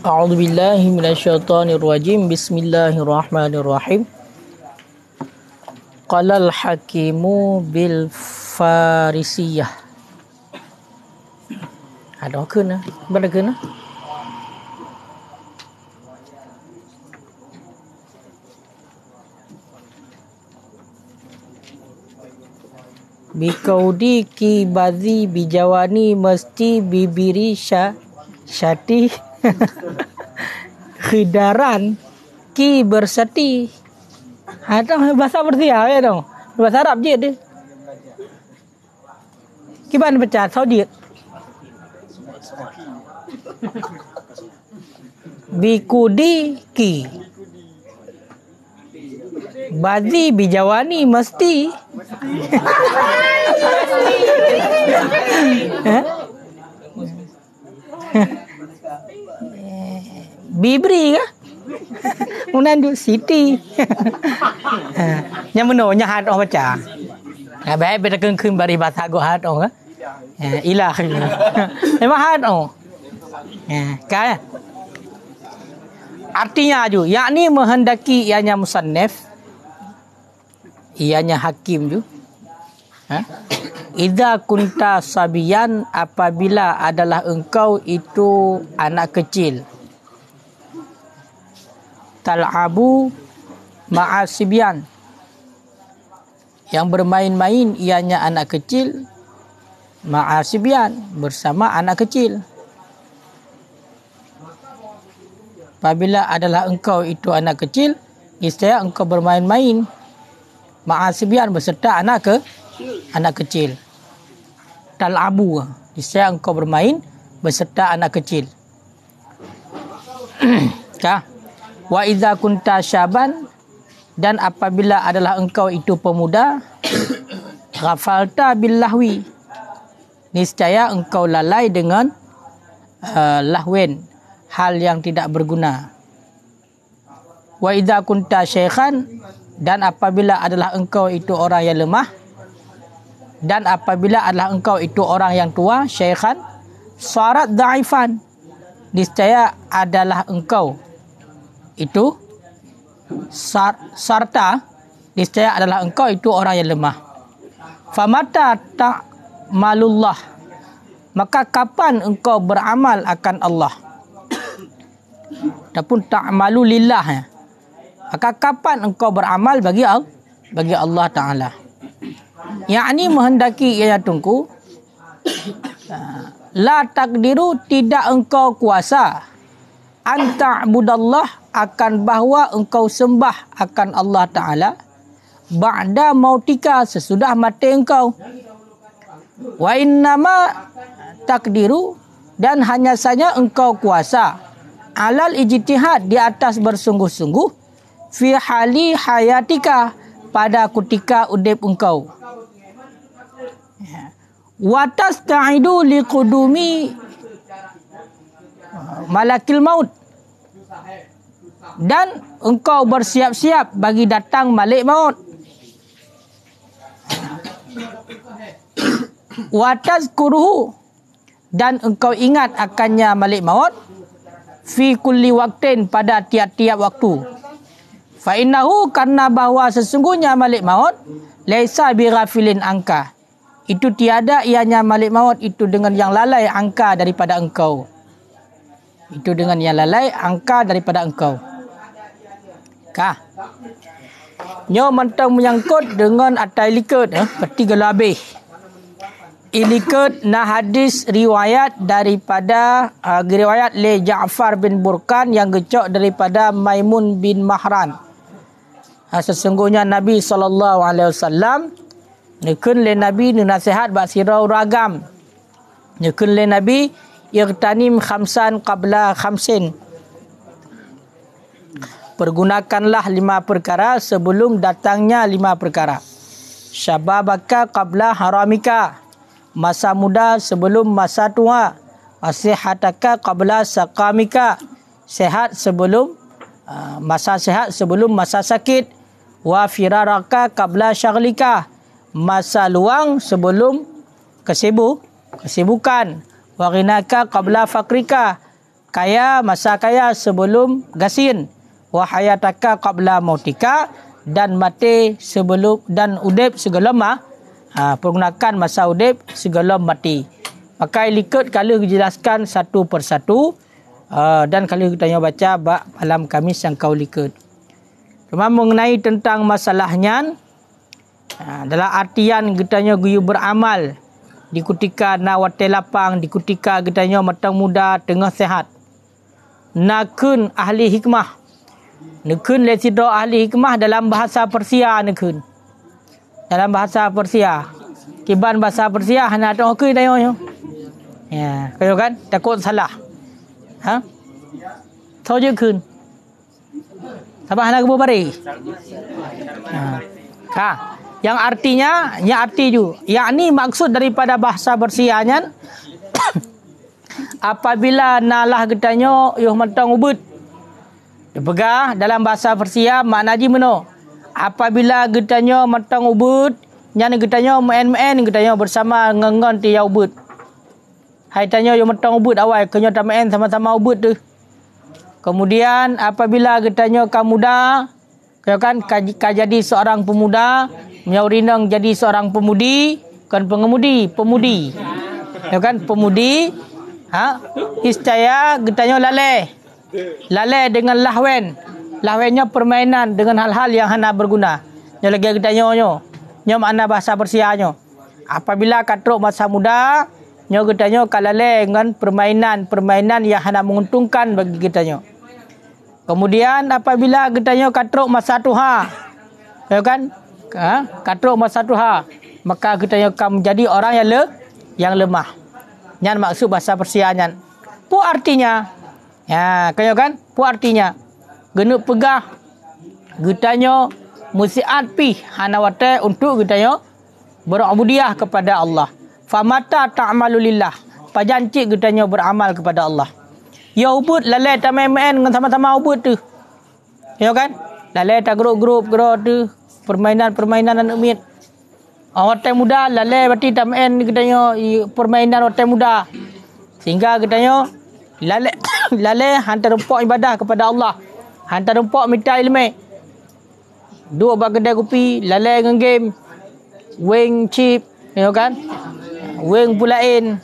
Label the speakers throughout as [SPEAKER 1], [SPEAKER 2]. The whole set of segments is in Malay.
[SPEAKER 1] A'udzu billahi minasyaitonir rajim. Bismillahirrahmanirrahim. Qalal hakimu bil farisiyah. Ada kena, mana kena? Bikaudi ki bazi bijawani mesti bibiri syati khidaran ki bersati. Ada bahasa Persia ya dong. Bahasa Arab je dia. Kiban baca Saudi. Bikudi ki bazi bijawani mesti Bibri kah? Unandu Siti. Yang menurutnya hat orang baca. Baik beda kengkeng bari bahasa go hat orang. Ilah. Memang hat orang. Kan? Artinya ju, yakni menghendaki ianya musannif, ianya hakim ju. Idza kunta sabiyan, apabila adalah engkau itu anak kecil. Tal'abu ma'asibyan, yang bermain-main ianya anak kecil, ma'asibyan, bersama anak kecil. Apabila adalah engkau itu anak kecil, niscaya engkau bermain-main ma'asibyan, beserta anak kecil. Tal'abu, niscaya engkau bermain beserta anak kecil. Kah? Wa idza kunta syaban, dan apabila adalah engkau itu pemuda, ghafalta billahwi, niscaya engkau lalai dengan lahwen, hal yang tidak berguna. Wa idza kunta syaikhan, dan apabila adalah engkau itu orang yang lemah, dan apabila adalah engkau itu orang yang tua, syaikhan, sarat dhaifan, niscaya adalah engkau itu sarta, niscaya adalah engkau itu orang yang lemah. Famata ta'malullah, maka kapan engkau beramal akan Allah? Adapun ta'malu lillah, maka kapan engkau beramal bagi Allah Ta'ala? Yakni menghendaki ia tunggu, la takdiru, tidak engkau kuasa, anta'budallah, akan bahawa engkau sembah akan Allah Ta'ala, ba'da mautika, sesudah mati engkau. Wa innama takdiru, dan hanya saja engkau kuasa, alal ijtihad, di atas bersungguh-sungguh, fi hali hayatika, pada ketika udip engkau. Wa tasta'idu liqudumi malakil maut, dan engkau bersiap-siap bagi datang malik maut. Wa tazkuruhu, dan engkau ingat akannya malik maut, fi kulli waqtin, pada tiap-tiap waktu. Fa innahu, karena bahwa sesungguhnya malik maut, laisa bighafilin angka, itu tiada ianya malik maut itu dengan yang lalai angka daripada engkau. Itu dengan yang lalai angka daripada engkau. Kah? Nyo mentang menyangkut dengan atai likut, ketiga labih. Ilikut na hadis riwayat daripada riwayat le Ja'far bin Burkan yang gecok daripada Maimun bin Mahran. Sesungguhnya Nabi SAW nekun le Nabi nu nasihat bak sirau ragam. Nekun le Nabi irtanim khamsan qabla khamsin, pergunakanlah 5 perkara sebelum datangnya 5 perkara. Syababaka qabla haramika, masa muda sebelum masa tua. Wasihataka qabla saqamika, sehat sebelum masa sehat sebelum masa sakit. Wa firaraka qabla syaghlika, masa luang sebelum kesibukan. Wa ghinaka qabla fakrika, kaya masa kaya sebelum gasin, wa hayataka qabla mautika, dan mati sebelum, dan udip sebelum pergunakan masa udip sebelum mati. Maka likut kalau dijelaskan satu persatu, dan kalau kita baca malam Khamis yang kau likut. Cuma mengenai tentang masalahnya, dalam artian kitanya guyu beramal di ketika na wate lapang, di ketika kitanya matang muda tengah sehat. Nakun ahli hikmah, nakun lesido ahli hikmah dalam bahasa Persia, nakun dalam bahasa Persia, kiban bahasa Persia hana ada okey dayo. Ya, kau kan takut salah. Tahu je kun. Sabah nak beri. Yang artinya, yang arti ju, yakni maksud daripada bahasa Persianya apabila nalah getanyo yuh matang ubud. Dipegah dalam bahasa Persia makna ji meno. Apabila getanyo matang ubud, nyan getanyo main-main getanyo bersama ngengon ti ubud. Hai tanyo yuh matang ubud awal kenyo tamain sama-sama ubud tu. Kemudian apabila getanyo kamuda, kau kan jadi seorang pemuda, nyaurinang jadi seorang pemudi, kan pengemudi, pemudi. Kau kan pemudi, iscaya getanyo lalai. Lalai dengan lahwen. Lahwennya permainan dengan hal-hal yang hana berguna. Nyo lagi getanyo nyo makna bahasa Persia nyo. Apabila katruk masa muda, nyo getanyo kalalai dengan permainan yang hana menguntungkan bagi getanyo. Kemudian apabila getanyo katruk masa tuha, ya kan? Katruk masa tuha, maka getanyo akan menjadi orang yang lemah. Nyan maksud bahasa Persia nyan. Pu artinya, ya, kau kan? Pu artinya, genuk pegah getanyo mesti atpi hanawate untuk getanyo berabudiah kepada Allah. Famata ta'malulillah, pajancik getanyo beramal kepada Allah. Ya ubud lalai tak main-main dengan sama-sama ubud tu. Ya kan? Lalai tak grup-grup tu. Permainan-permainan anak mit. Orang muda lalai berarti tak main katanya permainan orang muda. Sehingga katanya lalai hantar rempok ibadah kepada Allah. Hantar rempok minta ilmu. Dua bak kedai kopi, lalai dengan game. Wing chip, ya kan? Wing pulain.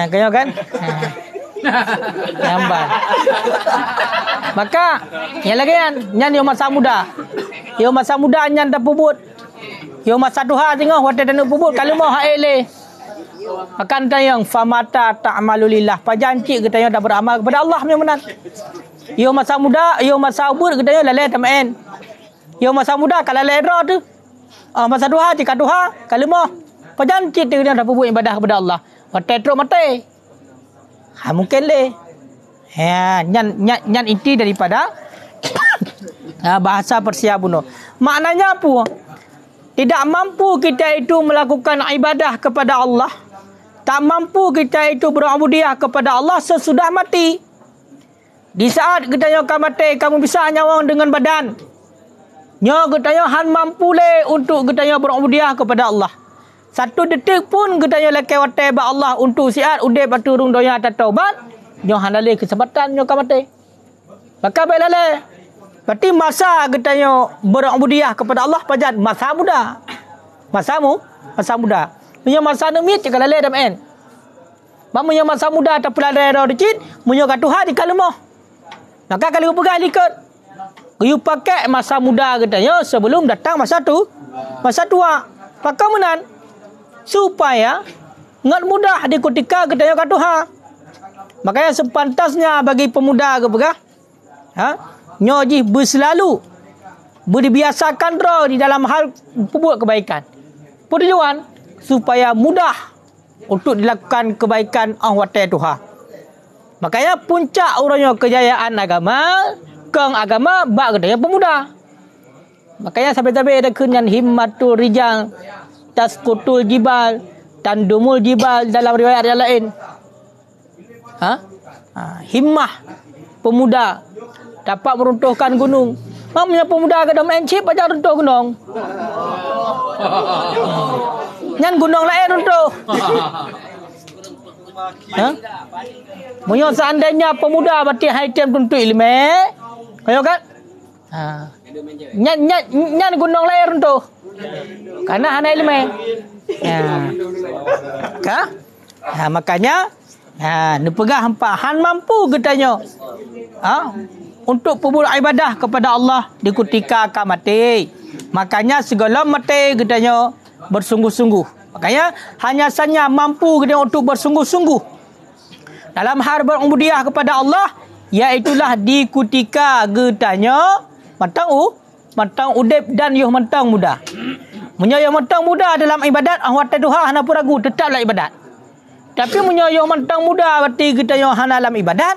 [SPEAKER 1] Kaya kan? Gambar. Maka yang lagi nyan yo masa muda. Yo masa muda nyan dah pubut. Yo masa duha tengah wate dan pubut kalau mau hak ele. Akan tayang famata ta'malulillah, pajanci katanya dah beramal kepada Allah menan. Yo masa muda, yo masa ubud katanya lalai tamain. Yo masa muda kalau ledra tu. Masa duha jika duha kalau mau pajanci dia dah pubut ibadah kepada Allah. Wate teruk mati. Mungkin le. Nyan inti daripada bahasa Persia buno. Maknanya apa? Tidak mampu kita itu melakukan ibadah kepada Allah. Tak mampu kita itu berabudiah kepada Allah sesudah mati. Di saat kita akan mati, kamu bisa nyawang dengan badan. Nyo kita han mampu le untuk kita berabudiah kepada Allah. Satu detik pun kita lewat ba Allah untuk siat udep aturung doya atau taubat, nyo hanale kesempatan nyo kamate. Maka belale. Berarti masa kita berabudiah kepada Allah pajan masa muda. Masa muda. Punya masa nemit cakap lale dam en. Mamunya masa muda tak pula ada dicit, munyo kat Tuhan di kalemo. Maka kalau pegang likut. You pakai masa muda katanya sebelum datang masa tua. Maka menan supaya ngat mudah di ketika ketanya kat Tuhan. Makanya sepantasnya bagi pemuda ke pegah nyoji berselalu berbiasakan roh di dalam hal buat kebaikan. Tujuan supaya mudah untuk dilakukan kebaikan ahwate Tuhan. Makanya puncak urangnya kejayaan agama, keng agama bak kedaya pemuda. Makanya sampai-sampai ada kenyan himmatul rijal tasqutul jibal tandumul jibal dalam riwayat yang lain. Himmah pemuda dapat meruntuhkan gunung. Mamanya pemuda kada main chip aja runtuh gunung. Nyan gunung lain runtuh. Ha? Munyo seandainya pemuda berarti haitem tuntut ilmu. Kayo kan? Ha. Nyan gunung lair tu. Karena hana ilmu. Ya. Ka? Ha, makanya ni pegah hampa han mampu katanya. Ha? Untuk berbuat ibadah kepada Allah di ketika akan mati. Makanya segala mati katanya bersungguh-sungguh. Makanya hanya saja mampu katanya untuk bersungguh-sungguh dalam hal berubudiyah kepada Allah, iaitulah di ketika katanya matang udip dan yuh matang muda. Munyo yang matang muda dalam ibadat ahwat duha hana pun ragu tetaplah ibadat. Tapi munyo yang matang muda berarti katanya hana dalam ibadat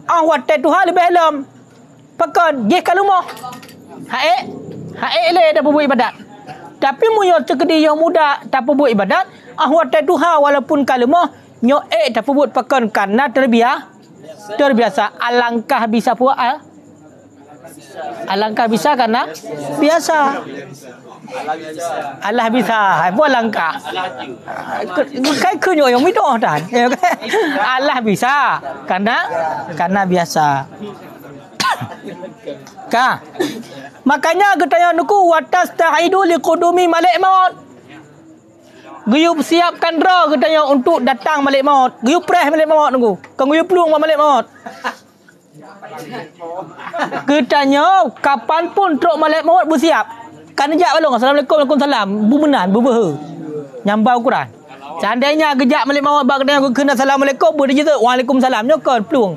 [SPEAKER 1] ahwat duha lebih dalam. Pakon je kalumah. Hae le dah buat ibadat. Tapi munyo cekedi yang muda tak buat ibadat, ahwat duha walaupun kalumah nyo tak buat pakon karena terbiasa. Alangkah bisa puak alangkah bisa karena biasa. Allah bisa. Apa alangkah? Kai kunyo yang midoh dan. Allah bisa karena biasa. Ka. Makanya katanya nuku watas ta'idu liqudumi malik maut. Guyup siapkan draw katanya untuk datang malik maut. Guyup preh malik maut nuku. Kang guyup peluang malik maut. Katanya kapan pun truk malik maut bersiap. Kan jap balong assalamualaikum waalaikumsalam. Bumenan bubehe. Nyambau Quran. Seandainya gejak malik maut bak katanya kena assalamualaikum berje tu waalaikumsalam nyokon peluang.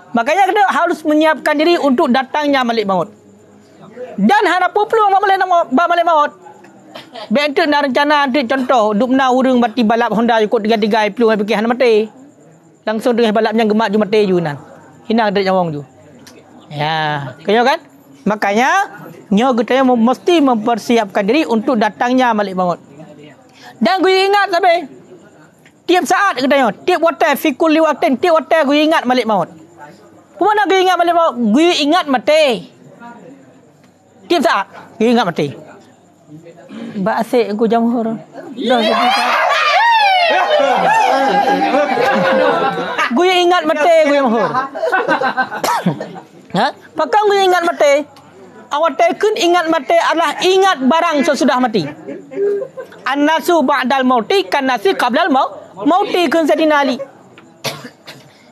[SPEAKER 1] Makanya kita harus menyiapkan diri untuk datangnya malik maut. Dan harapu peluang malik maut. Bentuk nak rencana nanti contoh duk na urang bati balap Honda ikut 3-3 peluang fikir hana mati. Langsung dengan balapnya gemak ju mati ju nan. Hina ada nyawang ju. Ya, kaya kan? Makanya nyo kita mesti mempersiapkan diri untuk datangnya malik maut. Dan gue ingat sampai tiap saat katanya, tiap waktu fikul liwatin, tiap waktu gue ingat malik maut. Kemana gue ingat malik maut? Gue ingat mati. Tiap saat gue ingat mati. Mbak asyik aku jamhur. Dah gue ingat mati gue jamhur. Ha? Pakang gue ingat mati. Awak tekun ingat mati adalah ingat barang sesudah mati. An-nasu ba'dal mauti kan nasi qablal mauti kun sadina Ali.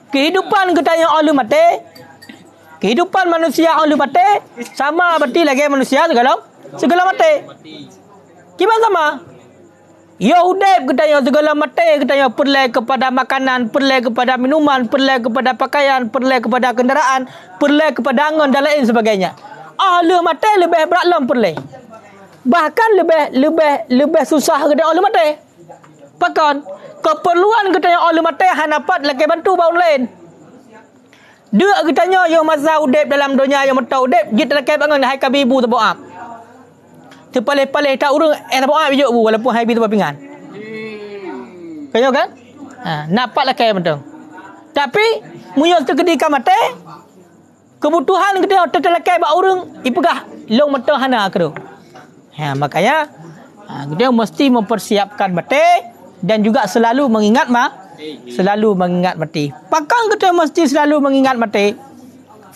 [SPEAKER 1] Kehidupan kita yang alu mati, kehidupan manusia alu mati sama berarti lagi manusia segala mati. Gimana sama? Ya udep kita yang segala mati kita yang perlu kepada makanan, perlu kepada minuman, perlu kepada pakaian, perlu kepada kenderaan, perlu kepada angon dan lain sebagainya. Ahli mati lebih berat lam perlu. Bahkan lebih susah kita ahli mati. Pakon keperluan kita yang ahli mati hanya dapat lagi bantu bau lain. Dia katanya yang masa udep dalam dunia yang mata udep kita lagi bangun hai kabibu tabuap. Terpalih-palih tak urang tabuap bijak bu walaupun hai bi pingan. Kaya kan? Nampak lagi betul. Tapi muyul ketika mati kebutuhan kita terlekai bak urang ipegah long mata hana kedo. Makanya kita mesti mempersiapkan mati dan juga selalu mengingat mati. Pakang kita mesti selalu mengingat mati.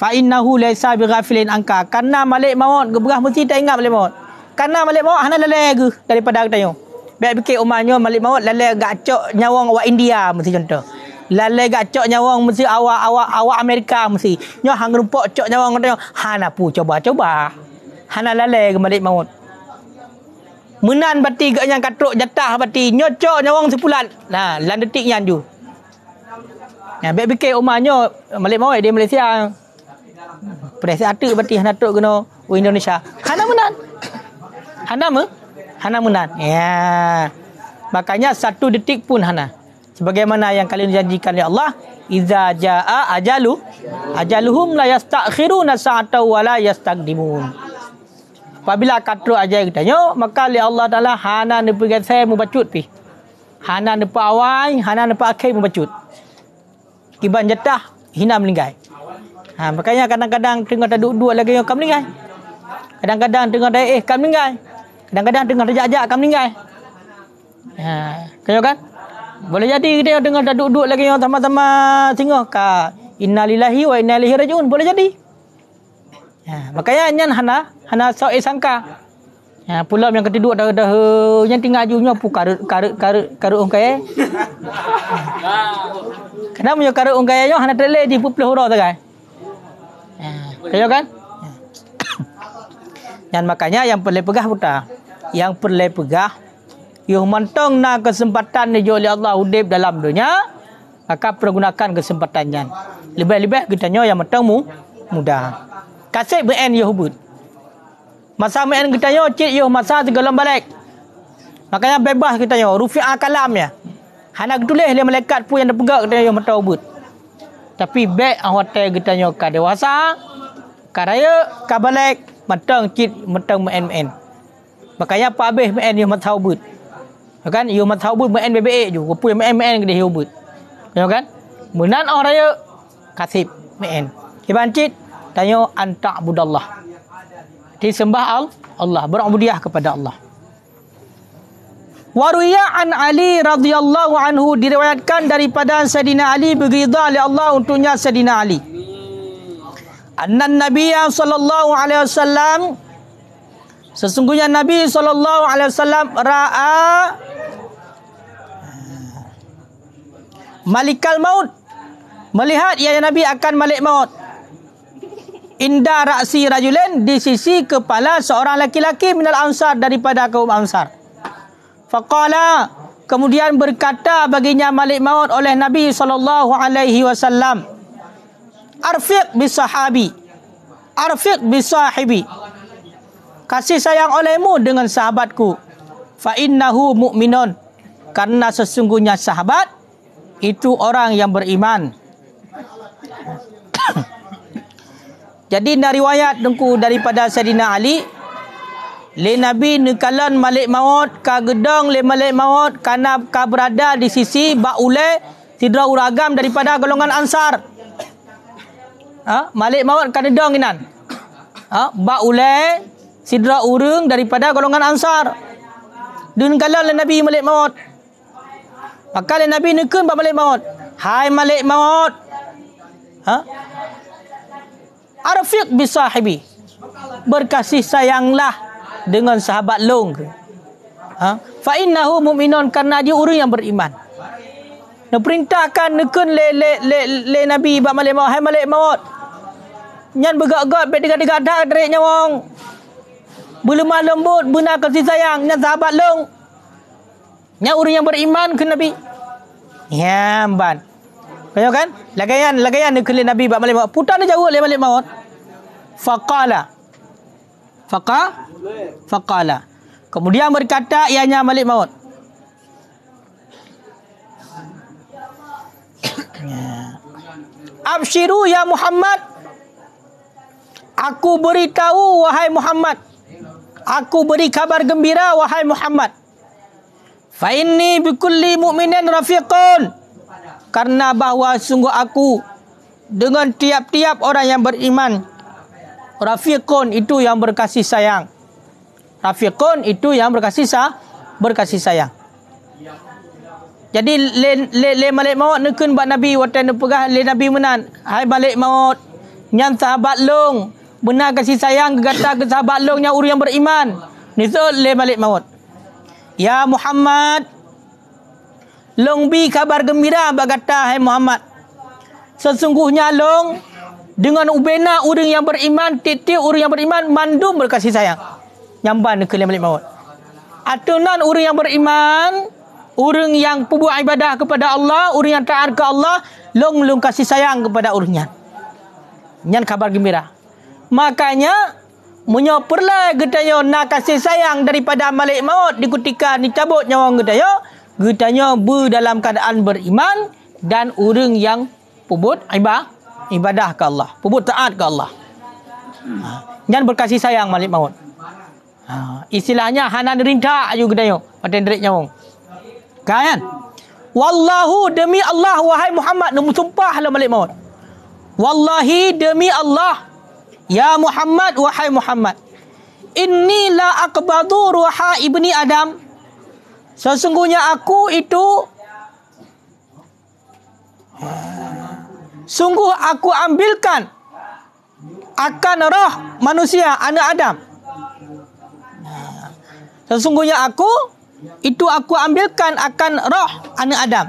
[SPEAKER 1] Fa innahu laisa bighafilin anka. Karena malik maut geberah mesti tak ingat malik maut. Karena malik maut hana lalai ke daripada kita yo. Baik fikir umarnya malik maut lalai gak acok nyawang awak India mesti contoh. Lalai gak cok nyawang mesti awak Amerika mesti. Nyo hang rumpok cok nyawang katanya hana pu coba. Hana lalai ke malik maut. Menan bati gak yang katruk jatah bati nyo cok nyawang sepulat. Nah, lan detik nyan ju. Nah, baik fikir umarnya malik maut di Malaysia. Perasa atu bati hana tok geno Indonesia. Hana menan. Hana menan. Ya. Makanya satu detik pun hana. Sebagaimana yang kalian janjikan oleh Allah, idza jaa ajaluhum la yastakhiruna sa'atan wa la yastaqdimun. Apabila katru ajal kitanya, maka li Allah Taala hana nepegat saya membacut pi. Hana nepa awai, hana nepa akhir membacut. Kiban jatah hina meninggal. Makanya kadang-kadang tengah tak duduk lagi yang kamu meninggal. Kadang-kadang tengah dah kamu meninggal. Kadang-kadang tengah rejak-rejak kamu meninggal. Kaya kan? Boleh jadi kita dengar dah duduk lagi yang sama-sama tengok ka innalillahi wa inna ilaihi rajiun, boleh jadi. Makanya nyan hana sok sangka. Pulau yang kedua dah yang tinggal ajunya pu karut orang kaya. Kenapa punya karut orang kaya hana terleh di puluh huruf tak kan? Tahu kan? Dan makanya yang perlu pegah putar. Yang perlu pegah yang mentong na kesempatan ni oleh Allah udip dalam dunia, maka pergunakan kesempatannya. Lebih-lebih kitanya yang mentong mudah. Kasih BN Yahubud. Masa BN kitanya cik yo masa segala balik. Makanya bebas kitanya rufi'ah kalamnya. Hana tulis le malaikat pun yang dapegak kitanya yo mentong ubud. Tapi baik hotel kitanya ka dewasa, ka raya, ka balik, mentong cik mentong BN. Makanya pak habis BN yo mentong ubud. Kan yo mathaubud main BBA ju pun main gede hubud. Ya kan? Munan orang raya kasib main. Kibancit tanya anta budallah. Disembah Allah, berubudiyah kepada Allah. Waruya an Ali radhiyallahu anhu, diriwayatkan daripada Sayyidina Ali beridha oleh Allah untuknya Sayyidina Ali. Annan Nabiyya sallallahu alaihi wasallam, sesungguhnya Nabi sallallahu alaihi wasallam ra'a malikal maut, melihat ya Nabi akan malik maut. Inda ra'si rajulin, di sisi kepala seorang laki-laki minal ansar, daripada kaum ansar. Faqala, kemudian berkata baginya malik maut oleh Nabi sallallahu alaihi wasallam, arfiq bisahabi, arfiq bisahibi, kasih sayang olehmu dengan sahabatku. Fa innahu mu'minun, karena sesungguhnya sahabat itu orang yang beriman. Jadi dari riwayat dengku daripada Sayyidina Ali, le Nabi nekalan malik maut ka gedong le malik maut karena ka berada di sisi baule sidra uragam daripada golongan ansar. Malik maut ka gedong inan. Baule sidra urung daripada golongan ansar. Dun kalan le Nabi malik maut. Maka Nabi nekun ba malik maut. Hai malik maut. Arfiq bisahibi. Berkasih sayanglah dengan sahabat long. Fa innahu mu'minun, karena dia orang yang beriman. Nak perintahkan nekun le Nabi ba malik maut. Hai malik maut. Nyan begak-gak bet dekat-dekat dak derek nyawang. Berlemah lembut, benar kasih sayang nyan sahabat long. Nya orang yang beriman ke Nabi. Ya, ban. Kaya kan? Lagayan ke Nabi bab malik maut. Putar dia jauh le malik maut. Faqala. Kemudian berkata ianya malik maut. Abshiru ya Muhammad. Aku beritahu wahai Muhammad. Aku beri kabar gembira wahai Muhammad. Fa inni bikulli mu'minin rafiqun, karena bahawa sungguh aku dengan tiap-tiap orang yang beriman, rafiqun itu yang berkasih sayang. Rafiqun itu yang berkasih sayang. Jadi le malik maut nekun bak Nabi watan pegah le Nabi menan. Hai malik maut, nyan sahabat long benar kasih sayang kata ke sahabat long nya orang yang beriman. Nisul le malik maut. Ya Muhammad, long bi kabar gembira bagata hai Muhammad. Sesungguhnya long dengan ubena orang yang beriman, titik orang yang beriman mandum berkasih sayang. Nyamban ke malik maut. Atunan orang yang beriman, orang yang berbuat ibadah kepada Allah, orang yang taat ke Allah, long kasih sayang kepada orangnya. Nyan kabar gembira. Makanya menyoperlah getanya nak kasih sayang daripada malik maut di ketika dicabut nyawa getanya dalam keadaan beriman dan orang yang pubut ibadah ke Allah, pubut taat ke Allah. Jangan berkasih sayang malik maut. Istilahnya hanan rinta aju getanya paten derek nyawa. Kan? Wallahu, demi Allah wahai Muhammad, sumpahlah malik maut. Wallahi, demi Allah, ya Muhammad, wahai Muhammad, inni la aqbadu ruha ibni Adam. Sesungguhnya aku itu Sungguh aku ambilkan akan roh manusia anak Adam. Sesungguhnya aku ambilkan akan roh anak Adam.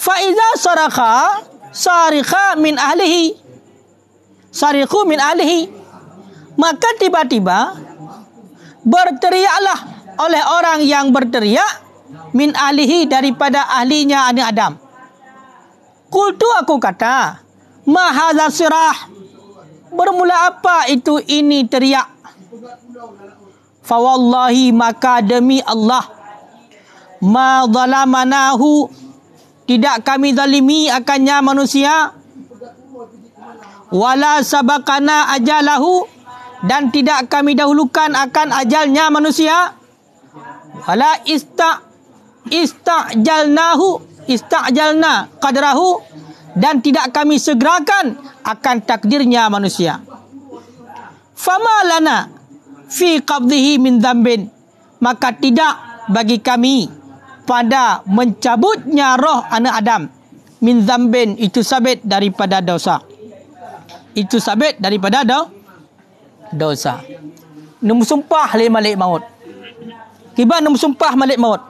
[SPEAKER 1] Fa iza saraka sarikha min ahlihi. Sarikhu min ahlihi. Maka tiba-tiba berteriaklah oleh orang yang berteriak min ahlihi, daripada ahlinya anak Adam. Qultu, aku kata, ma hadza sirah. Bermula apa itu ini teriak? Fa wallahi, maka demi Allah, ma zalamanahu, tidak kami zalimi akannya manusia, wala sabakana ajalahu, dan tidak kami dahulukan akan ajalnya manusia, wala istajalna qadrahu, dan tidak kami segerakan akan takdirnya manusia. Fama lana fi qabdihi min dzambin, maka tidak bagi kami pada mencabutnya roh anak Adam. Min dzambin, itu sabit daripada dosa. Itu sabit daripada dosa. Nemu sumpah malik maut. Kibar nemu sumpah malik maut.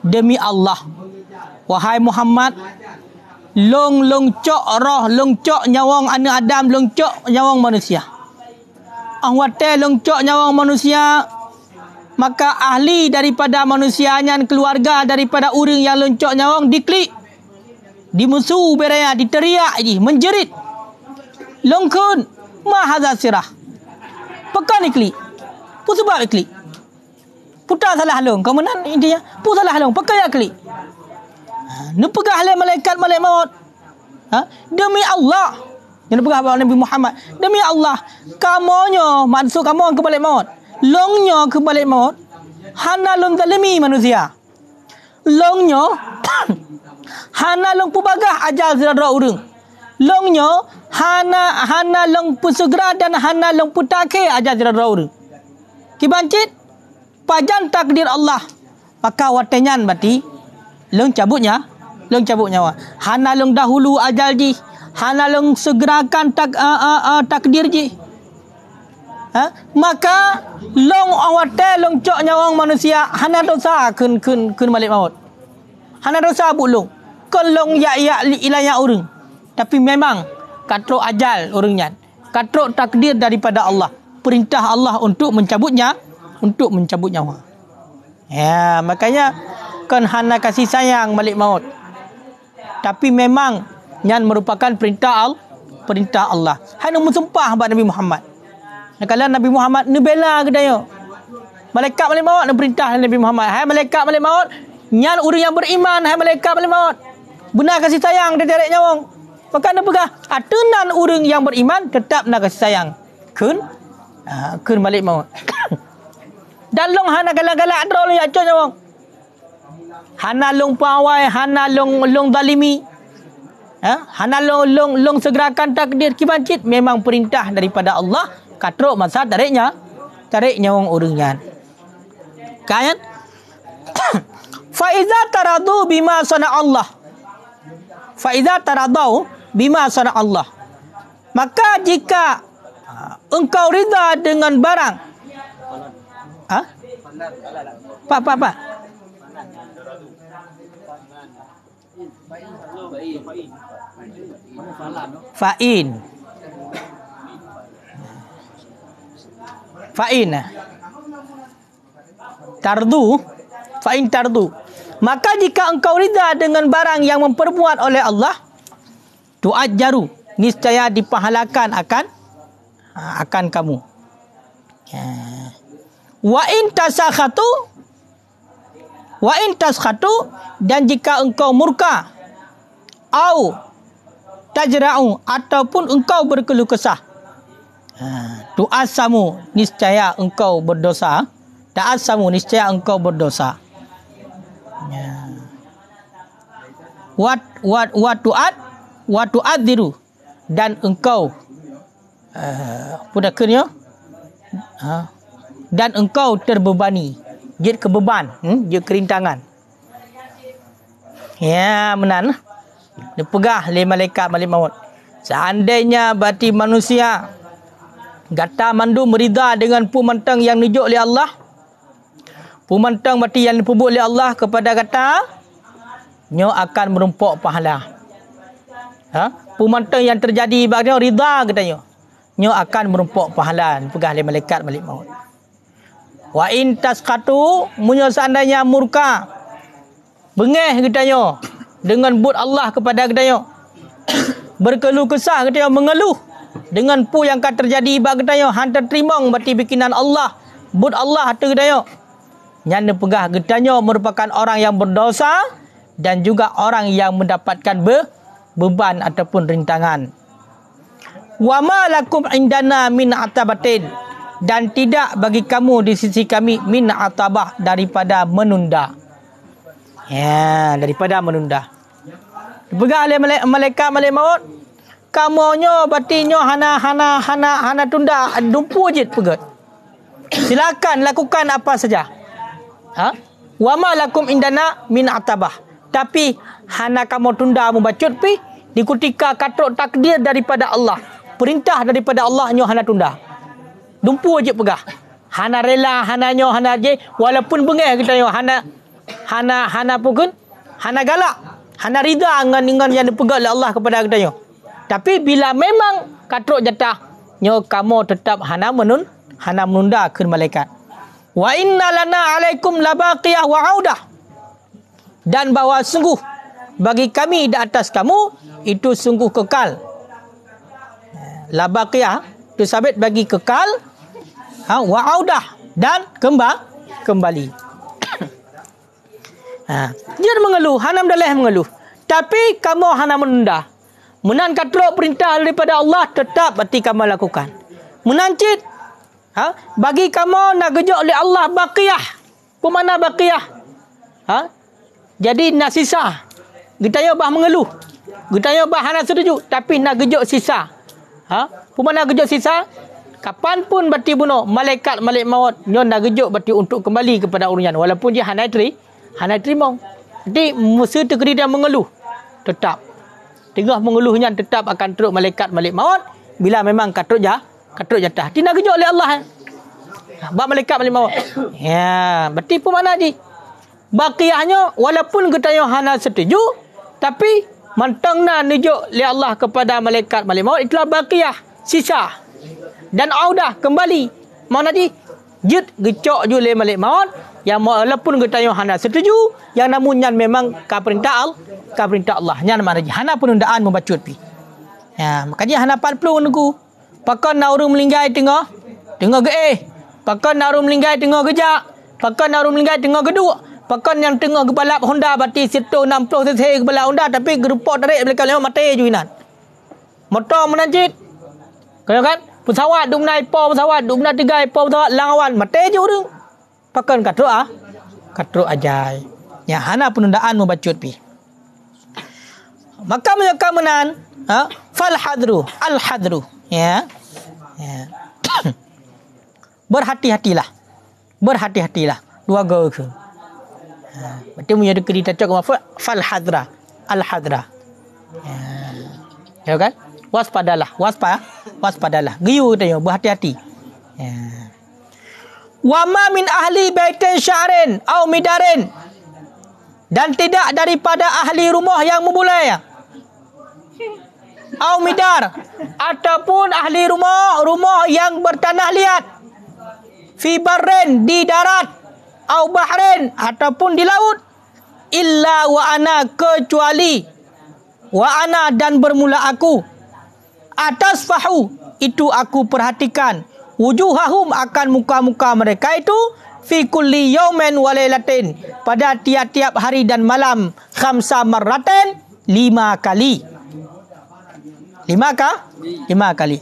[SPEAKER 1] Demi Allah, wahai Muhammad, long cok roh, long cok nyawang anak Adam, long cok nyawang manusia. Ahwate long cok nyawang manusia, maka ahli daripada manusianya, keluarga daripada orang yang long cok nyawang diklik, dimusuh beraya, diteriak je, menjerit. Longkun ma hadza sirah. Pekan ikli. Pu sebab ikli. Putar salah long. Kau menan intinya. Pu salah long. Pekan ikli. Nu pegah le malaikat maut. Demi Allah. Yang pegah Nabi Muhammad. Demi Allah. Kamonyo maksud kamu ke balik maut. Longnya ke balik maut. Hana long zalimi manusia. Longnya hana long pubagah ajal zira urang. Longnya hana long pusegera dan hana long putake aja zira urang. Kibancit pajan takdir Allah, maka watenyan berarti long cabut nyawa. Hana long dahulu ajal ji, hana long segerakan takdir ji. Maka long awate long cok nyawang manusia hana dosa kun malik maut. Hana dosa bulung. Kon long ya ilanya urang. Tapi memang katrok ajal orangnya, katrok takdir daripada Allah, perintah Allah untuk mencabut nyawa. Ya, makanya kan hana kasih sayang malik maut. Tapi memang yang merupakan perintah Allah. Hana mensumpah buat Nabi Muhammad. Kalau Nabi Muhammad ni bela kedayo. Malaikat malik maut nak perintah Nabi Muhammad. Hai malaikat malik maut, nyan orang yang beriman, hai malaikat malik maut. Benar kasih sayang dia tarik nyawang. Maka nak pegah atenan orang yang beriman tetap nak kasih sayang. Kun malik maut. Dan long hana galak-galak adrol ya coy nyawang. Hana long pawai, hana long zalimi. Hana long segerakan takdir kibancit, memang perintah daripada Allah, katrok masa tarik nyawang orangnya. Kan? Fa iza taradu bima sana Allah. Fa iza taradau bima sana Allah. Maka jika engkau rida dengan barang, Pak. Fa'in. Tardu. Maka jika engkau rida dengan barang yang memperbuat oleh Allah, tu'ajjaru, niscaya dipahalakan akan kamu. Wa in taskhatu, dan jika engkau murka, au tajra'u, ataupun engkau berkeluh kesah, tu'asamu, niscaya engkau berdosa. Ta'asamu, niscaya engkau berdosa. Wa tu'adziru, dan engkau dan engkau terbebani, jid kebeban, jid kerintangan. Ya, menan. Dia pegah oleh malaikat malik maut. Seandainya berarti manusia gata mandu merida dengan pemantang yang nujuk oleh Allah. Pemantang berarti yang dipubuk oleh Allah kepada gata, nyo akan merumpuk pahala. Pemantang yang terjadi bagainya rida katanya, nyo akan merumpuk pahala pegah oleh malaikat malik maut. Wa in tasqatu, munyo seandainya murka, bengeh katanya dengan but Allah kepada katanya, berkeluh kesah katanya, mengeluh dengan pu yang akan terjadi bagi katanya, hantar terimang berarti bikinan Allah, but Allah hatu katanya. Nyana pegah katanya merupakan orang yang berdosa dan juga orang yang mendapatkan beban ataupun rintangan. Wa ma lakum indana min atabatin, dan tidak bagi kamu di sisi kami min atabah, daripada menunda. Ya, daripada menunda. Pegah oleh malaikat malik maut, kamonyo batinyo hana tunda, dumpu je pegat. Silakan lakukan apa saja. Wa ma lakum indana min atabah, tapi hana kamu tunda membacut pi di ketika katrok takdir daripada Allah, perintah daripada Allah nyo hana tunda. Dumpu je pegah. Hana rela, hana nyo, hana je, walaupun bengeh kita nyo, hana pukun, hana galak, hana rida dengan yang dipegang oleh Allah kepada kita nyo. Tapi bila memang katrok jatah nyo, kamu tetap hana menunda ke malaikat. Wa inna lana alaikum labaqiyah wa audah, dan bahawa sungguh bagi kami di atas kamu itu sungguh kekal. Labaqiyah itu sabit bagi kekal, wa audah, dan kembali. Dia mengeluh, hana mendalih mengeluh, tapi kamu hana menunda. Menan katrok perintah daripada Allah, tetap berarti kamu lakukan. Menancit, bagi kamu nak gejok oleh Allah baqiyah. Pemana baqiyah? Jadi nak sisa. Kita bah mengeluh, kita bah hana setuju, tapi nak gejok sisa. Pemana gejok sisa? Kapanpun berarti bunuh malaikat malik maut nyo nak gejok berarti untuk kembali kepada urusan, walaupun dia hana terima. Jadi mesti terkena dia mengeluh, tetap tengah mengeluhnya tetap akan teruk malaikat malik maut bila memang katrok jatah. Dia nak gejok oleh Allah. Bab malaikat malik maut. Ya, berarti pun mana ji? Baqiyahnya walaupun kita yang hana setuju, tapi mantangna nujuk oleh Allah kepada malaikat malik maut, itulah baqiyah, sisa. Dan audah, kembali. Mana ji? Jut gecok je oleh malik maut, yang walaupun kita yang hana setuju, yang namun yang memang ka perintah Allah. Yang mana ji? Hana penundaan membacut pi. Ya, makanya hana 40 nunggu. Pakai nauru melinggai tengah ge. Pakai nauru melinggai tengah gejak. Pakai nauru melinggai tengah geduk. Pakai yang tengah gebalap Honda berarti situ 60 cc gebalap Honda, tapi gerupok tarik belakang lewat mati juinan. Motor menancit. Kau kan? Pesawat duk naik pesawat, duk naik tiga pesawat langawan mati je orang. Pakai katrok ajai. Ya, hana penundaan membacut pi. Maka mereka menan, fal hadru, al hadru. Ya. Berhati-hatilah. Dua gol ke. Berarti punya dekri cocok apa? Fal hadra, al hadra. Ya kan? Waspadalah. Giyu katanya, berhati-hati. Wa ma min ahli baitin sya'rin au midarin, dan tidak daripada ahli rumah yang membulai, au midar, ataupun ahli rumah yang bertanah liat, fi barren, di darat, au bahrin, ataupun di laut, illa wa ana, kecuali wa ana, dan bermula aku, atas fahu, itu aku perhatikan, wujuhahum, akan muka-muka mereka itu, fi kulli yaumin wa lailatin, pada tiap-tiap hari dan malam, khamsa marratin, 5 kali. 5 kali.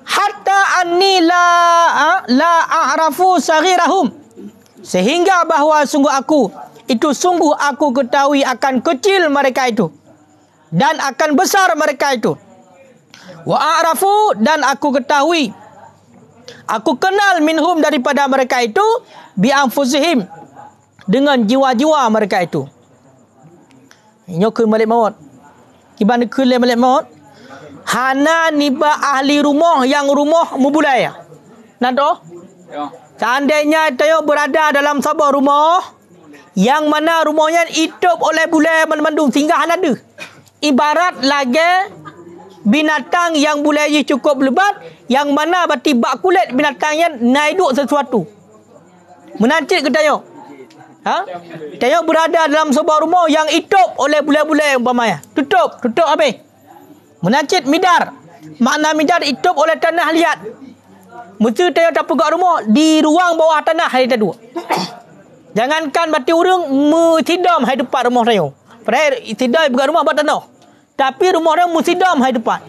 [SPEAKER 1] Hatta anni la a'rafu saghirahum, sehingga bahawa sungguh aku ketahui akan kecil mereka itu dan akan besar mereka itu. Wa a'rafu, dan aku ketahui, aku kenal minhum, daripada mereka itu, bi anfusihim, dengan jiwa-jiwa mereka itu. Nyokun malik maut. Iban kele malaikat maut. Hana niba ahli rumah yang rumah mubulai. Nado?
[SPEAKER 2] Ya.
[SPEAKER 1] Seandainya tayo berada dalam sebuah rumah yang mana rumahnya hidup oleh bulai mandung singgah ada. Ibarat lagi binatang yang bulainya cukup lebat, yang mana berarti bak kulit binatangnya naiduk sesuatu. Menancit ke tayo. Ha? Tayo berada dalam sebuah rumah yang hidup oleh bulai-bulai umpamanya. Tutup habis. Menancit midar. Makna midar hidup oleh tanah liat. Mesti tayo tak pegak rumah di ruang bawah tanah hari tadi. Jangankan berarti orang musidam hari depan rumah tayo. Padahal tidak pegak rumah bawah tanah. Tapi rumah dia musidam hari depan.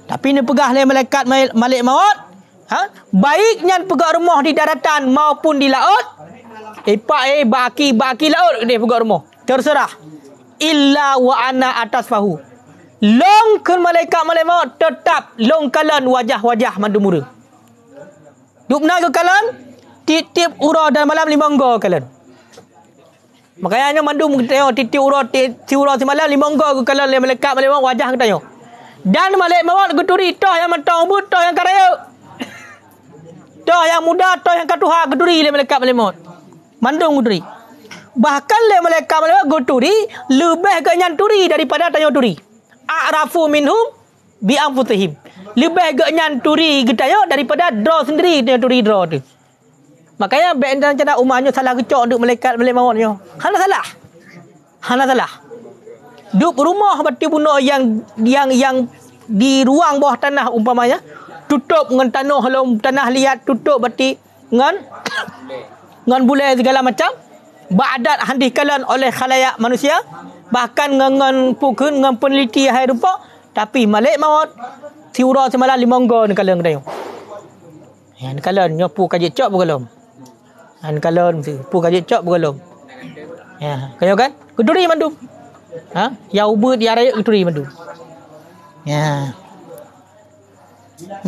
[SPEAKER 1] Tapi ni pegah oleh malaikat malik maut. Ha? Baiknya pegak rumah di daratan maupun di laut. Baki laut dia pegak rumah. Terserah. Illa wa ana atas fahu. Long ke malaikat maut tetap long kalan wajah-wajah mandumura. Dupna ke kalan titip ura dan malam 5 enggo kalan. Makanya mandum tengok titip ura semalam 5 enggo ke kalan malaikat maut wajah ke tengok. Dan malaikat maut geturi toh yang mentang but toh yang karaya. Toh yang muda toh yang katuha geturi le malaikat maut. Mandum geturi. Bahkan le malaikat maut geturi lebih ke nyanturi daripada tanya turi. A'rafu minhum bi anfusihim. Lebih agak nyanturi getayo daripada draw sendiri dia turi draw tu. Makanya benda macam umahnya salah kecok duk malaikat mautnya. Hana salah. Duk rumah berarti bunuh yang di ruang bawah tanah umpamanya tutup dengan tanah liat tutup berarti dengan bulai segala macam. Ba'dat handikalan oleh khalayak manusia. Bahkan dengan pukun dengan peneliti hai rupa, tapi malaikat maut tiura semalam 5 enggo ni kalan kadayo. Ya ni kalan nyopu kajik cok belum. Han kalan pu kajik cok belum. Ya, kayo kan? Keduri mandum. Ha? Ya ubud ya raya keduri mandum. Ya.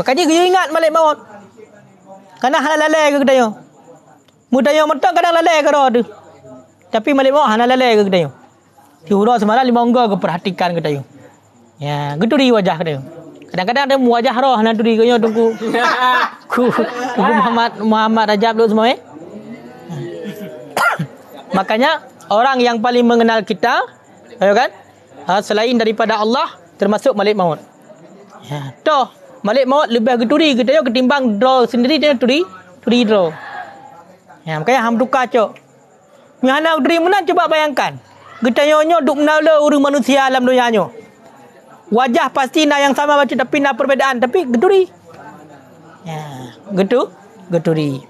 [SPEAKER 1] Makanya kita ingat malaikat maut. Karena halal lalai ke kadayo. Mudayo mentang kadang lalai ke tu. Tapi malaikat maut halal lalai ke kadayo. Tiura semalam 5 enggo ke perhatikan ke tayo. Ya, geturi wajah ke tayo. Kadang-kadang ada wajah roh nak turi ke tunggu. Ku Muhammad Rajab lu semua Makanya orang yang paling mengenal kita, ayo kan? Selain daripada Allah termasuk malaikat maut. Ya, toh malaikat maut lebih geturi ke tayo ketimbang draw sendiri dia turi draw. Ya, makanya ham tukar cok. Nyana geturi mana coba bayangkan. Getanyonyo duk menala orang manusia alam dunianya. Wajah pasti nak yang sama macam tapi nak perbezaan tapi geturi. Ya, geturi.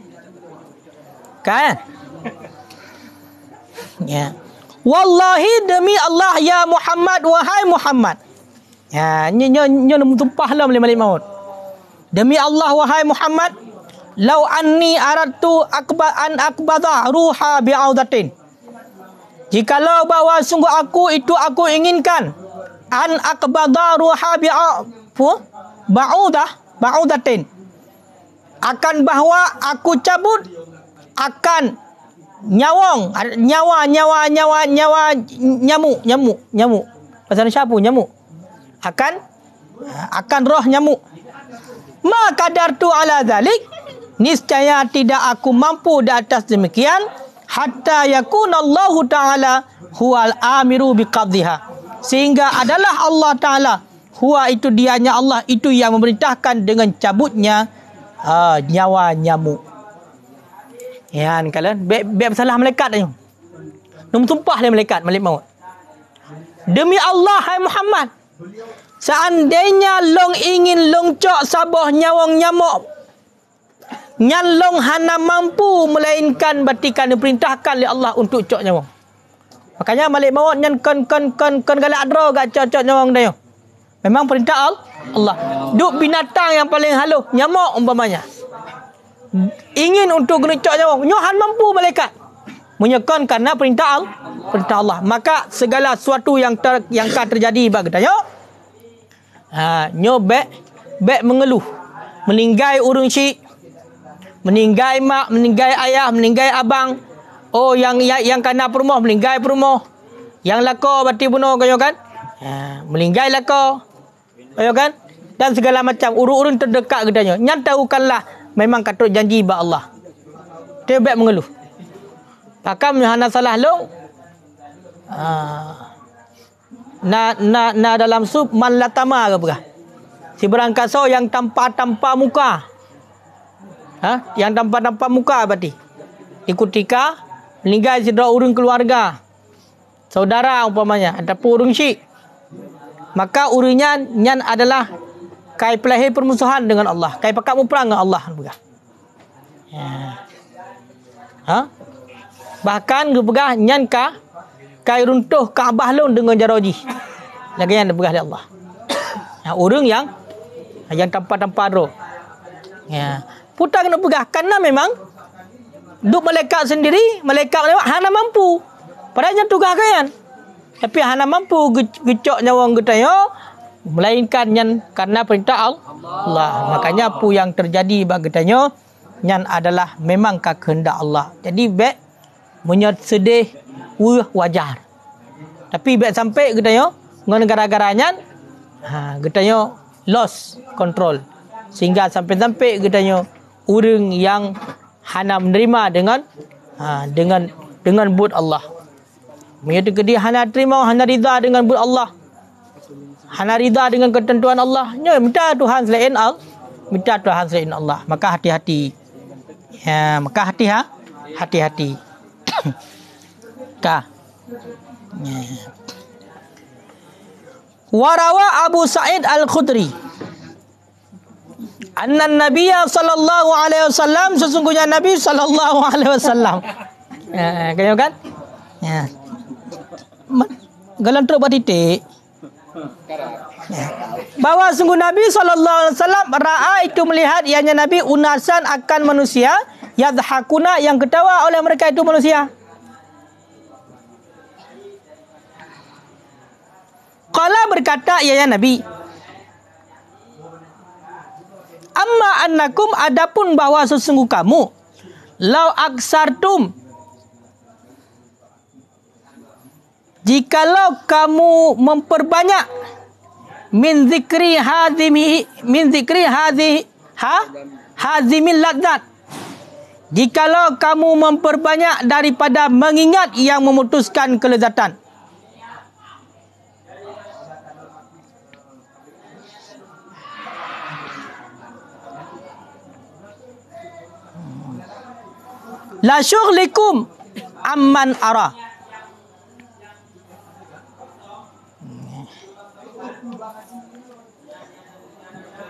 [SPEAKER 1] Kan? Ya. Wallahi demi Allah ya Muhammad wahai Muhammad. Ya, nyo tumpah lah malaikat maut. Demi Allah wahai Muhammad, lau anni aradtu akbadha ruha bi'audatin. Jikalau bahawa sungguh aku inginkan an akbadha ruha ba'udatin akan bahawa aku cabut akan nyawa nyamuk pasal syapu nyamuk akan roh nyamuk ma qadartu ala zalik niscaya tidak aku mampu di atas demikian hatta yakunallahu ta'ala huwal amiru biqadhiha. Sehingga adalah Allah Ta'ala, huwa itu dianya Allah, itu yang memerintahkan dengan cabutnya nyawa nyamuk. Ya, ni kalian beb salah malaikat ni. Nom tumpah le malaikat maut. Demi Allah hai Muhammad, seandainya long ingin long cok sabah nyawang nyamuk, nyan long hana mampu melainkan batikan diperintahkan oleh Allah untuk cok nyawang. Makanya malaikat maut nyan kon galak adro gak cok nyawang dia. Memang perintah Allah. Duk binatang yang paling halus, nyamuk umpamanya. Ingin untuk guna cok nyawang, nyohan mampu malaikat. Menyekan karena perintah Allah. Maka segala sesuatu yang akan terjadi bagi dia. Nyo bek mengeluh. Meninggai urung syik. Meninggai mak, meninggai ayah, meninggai abang. Oh yang kena perumah, meninggai perumah. Yang lako bati bunuh kaya kan? Melinggailah kau. Ya kan? Dan segala macam urun-urun terdekat katanya. Nyan tahukanlah memang katut janji ba Allah. Dia baik mengeluh. Pakam hana salah long. Na dalam sup man latama ke apa? Si berangkat so yang tanpa muka. Yang tanpa muka berarti. Ikutika meninggal si urung keluarga. Saudara umpamanya ataupun urung syik. Maka urunnya nyan adalah kai pelahir permusuhan dengan Allah, kai pakat muperang dengan Allah. Bahkan gebegah nyan kai runtuh Kaabah lun dengan jaroji. Lagi yang dibegah oleh Allah. Urung yang tanpa roh. Putar kena pegah karena memang duk malaikat sendiri, malaikat hana mampu. Padahal tugas kalian. Tapi hana mampu gecok nyawang getayo melainkan nyan karena perintah Allah. Makanya apa yang terjadi bagi getayo nyan adalah memang kehendak Allah. Jadi baik menyat sedih wajar. Tapi baik sampai getayo ngan gara-garanya getayo lost control. Sehingga sampai getayo orang yang hana menerima dengan buat Allah. Menyatu ke dia hana terima, hana rida dengan buat Allah. Hana rida dengan ketentuan Allah. Minta Tuhan selain Allah. Minta Tuhan selain Allah. Maka hati-hati. Maka hati-hati. Warawa Abu Sa'id Al-Khudri. Anna Nabiya sallallahu alaihi wasallam, sesungguhnya Nabi sallallahu alaihi wasallam. Kaya kan? Galan teruk titik. Bahwa sungguh Nabi sallallahu alaihi wasallam ra'a itu melihat ianya Nabi unasan akan manusia yadhakuna yang ketawa oleh mereka itu manusia. Qala berkata ianya Nabi, amma annakum adapun bahwa sesungguh kamu lau aksartum, jikalau kamu memperbanyak min zikri hazimil ladzat, jikalau kamu memperbanyak daripada mengingat yang memutuskan kelezatan. La syughlikum amman ara,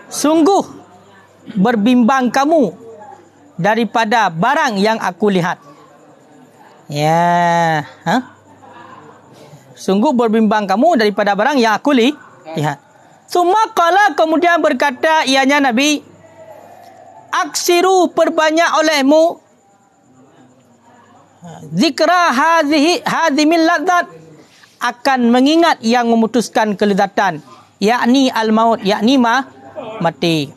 [SPEAKER 1] sungguh berbimbang kamu daripada barang yang aku lihat. Sungguh berbimbang kamu daripada barang yang aku lihat. Summa qala, kemudian berkata ianya Nabi, aksiru perbanyak olehmu zikra hadhimil ladzat, akan mengingat yang memutuskan kelezatan, yakni al-maut, yakni mati.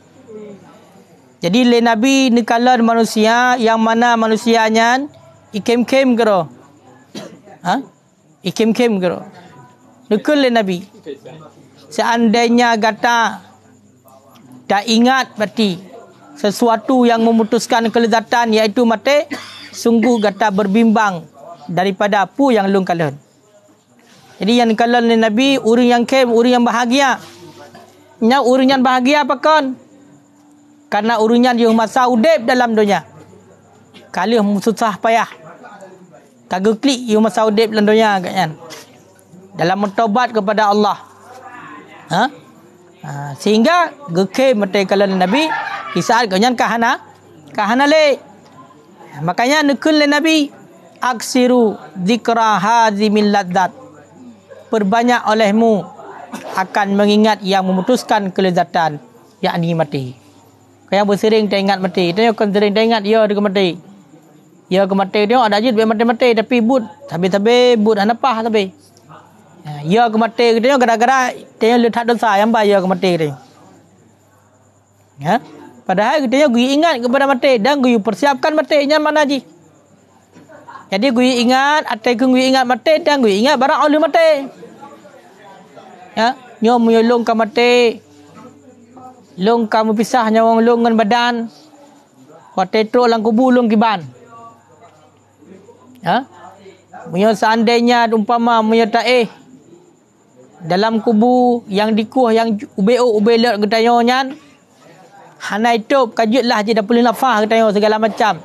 [SPEAKER 1] Jadi le Nabi ni kalan manusia yang mana manusianya ikem-kem gero. Ikem-kem gero. Nekul le Nabi. Seandainya kata tak ingat mati, sesuatu yang memutuskan kelezatan iaitu mati, sungguh kata berbimbang daripada apa yang lung kalan. Jadi yang kalan le Nabi urang yang kem, urang yang bahagia. Nya urunyan bahagia apa kon? Karena urunyan yang masa udip dalam dunia. Kalih susah payah. Kagak klik yang masa udip dalam dunia kan. Dalam mentobat kepada Allah. Sehingga geke mate kalan Nabi di saat kanyan kahana le. Makanya nekul le Nabi aksiru zikra hazimil ladzat, perbanyak olehmu akan mengingat yang memutuskan kelezatan, yakni mati. Kaya bersering tak ingat mati. Dia akan sering tak ingat ya dia mati. Ya ke mati dia ada ajit mati tapi but habis but anapah tapi. Ya ke mati dia gara-gara dia letak dosa yang bayar ke mati dia. Padahal dia gue ingat kepada mati dan gue persiapkan matinya mana ji. Jadi gue ingat, gue ingat mati dan gue ingat barang oleh mati. Ya, nyo menyolong ka mati. Long kamu pisah nyawang long dengan badan. Watetro lang kubur long kiban. Ya. Munyo seandainya umpama munyo taeh dalam kubu yang dikuh yang ubelot getayo nyan. Hana itu kajutlah je dah boleh nafah getayo segala macam.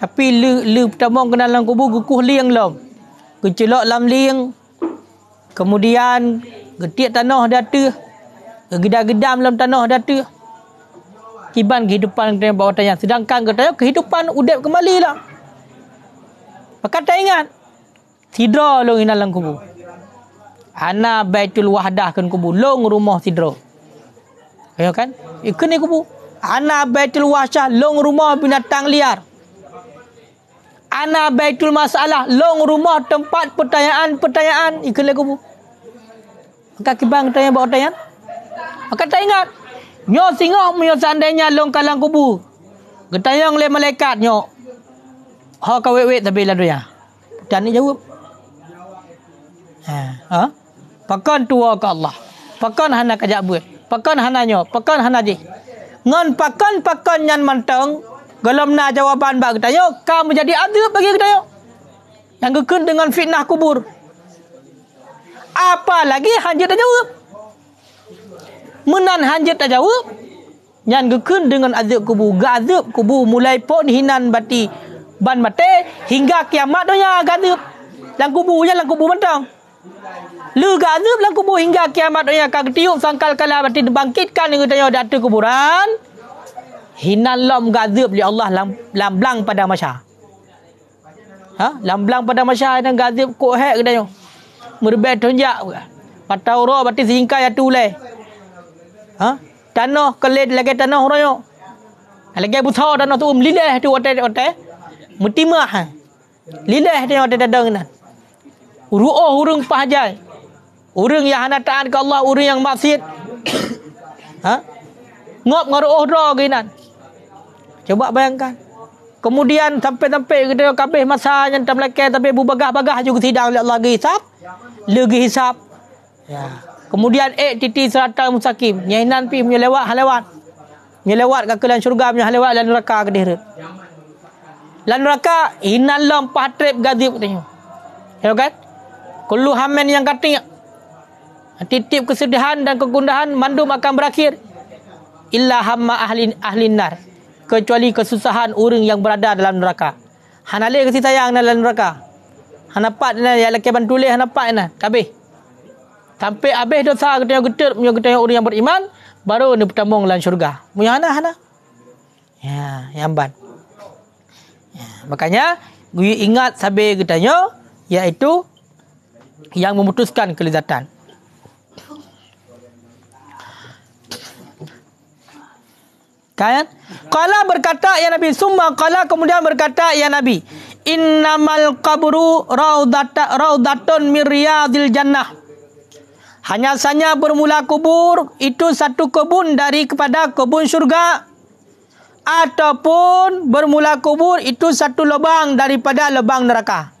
[SPEAKER 1] Tapi le pertama kena dalam kubu gukuh liang lom. Kecelok lam liang. Kemudian getiak tanah datu. Gedam-gedam dalam tanah datu. Kiban kehidupan kita bawah tanya. Sedangkan katanya kehidupan udap kembali lah. Maka tak ingat. Sidra long ina dalam kubur. Ana baitul wahdah kan kubur. Long rumah sidra. Ya kan? Ikan ni kubur. Ana baitul wahsyah. Long rumah binatang liar. Ana baitul masalah. Long rumah tempat pertanyaan-pertanyaan. Ikan ni kubur. Maka kiban tanya bawah tanya. Maka tak ingat. Nyo singok nyo seandainya long kalang kubu. Getayang le malaikat nyo. Ha ka wet tapi lalu ya. Dan ni jawab. Ha? Pakan tua ke Allah. Pakan hana kajak buat. Pakan hana nyo. Pakan hana je. Ngan pakan yang mantang. Galam na jawaban bak getayo. Kamu jadi adab bagi getayo. Yang gekun dengan fitnah kubur. Apalagi hanjat dah jawab. Menan hanjat tak jawab. Yang gekun dengan azab kubur. Gazab kubur mulai pon hinan bati ban mate hingga kiamat donya gazab. Lang kuburnya lang kubur mentang. Lu gazab lang kubur hingga kiamat donya kag tiup sangkal kala bati dibangkitkan dengan tanya datu kuburan. Hinan lam gazab li Allah lamblang pada masya. Ha? Lamblang pada masya dan gazab ko hek katanya. Merbet tonjak. Patau ro bati singkai atu le. Ha? Tanah keled lagi tanah royo. Lagi besar tanah tu lileh tu otai. Mutimah. Lileh dia otai dadang nan. Ru'uh urang pahajai. Urang yang hana taat ke Allah, urang yang maksiat. Ha? Ngop ngaruh dra ginan. Coba bayangkan. Kemudian sampai kita kabeh masa yang tam leke tapi bubagah-bagah juga sidang oleh Allah hisab. Lagi hisab. Ya. Kemudian titi siratal mustaqim. Nyahinan pi punya lewat halewat. Punya lewat ke kelan syurga punya halewat lan neraka ke dihret. Lan neraka hinan lam patrep gazib katanya. Ya kan? Kullu hammen yang kating. Titip kesedihan dan kegundahan mandum akan berakhir. Illa hamma ahlin nar. Kecuali kesusahan orang yang berada dalam neraka. Hanale kasih sayang dalam neraka. Hanapat na ya laki bantuleh hanapat na. Kabeh. Sampai habis dosa ketanya orang yang beriman baru ni pertama dalam syurga. Munya hana. Ya, yang ban. Ya, makanya gue ingat sabe ketanya iaitu yang memutuskan kelezatan. Kan? Qala berkata ya Nabi, summa qala kemudian berkata ya Nabi, innamal qabru raudatun min riyadil jannah. Hanya saja bermula kubur itu satu kebun kepada kebun syurga. Ataupun bermula kubur itu satu lubang daripada lubang neraka.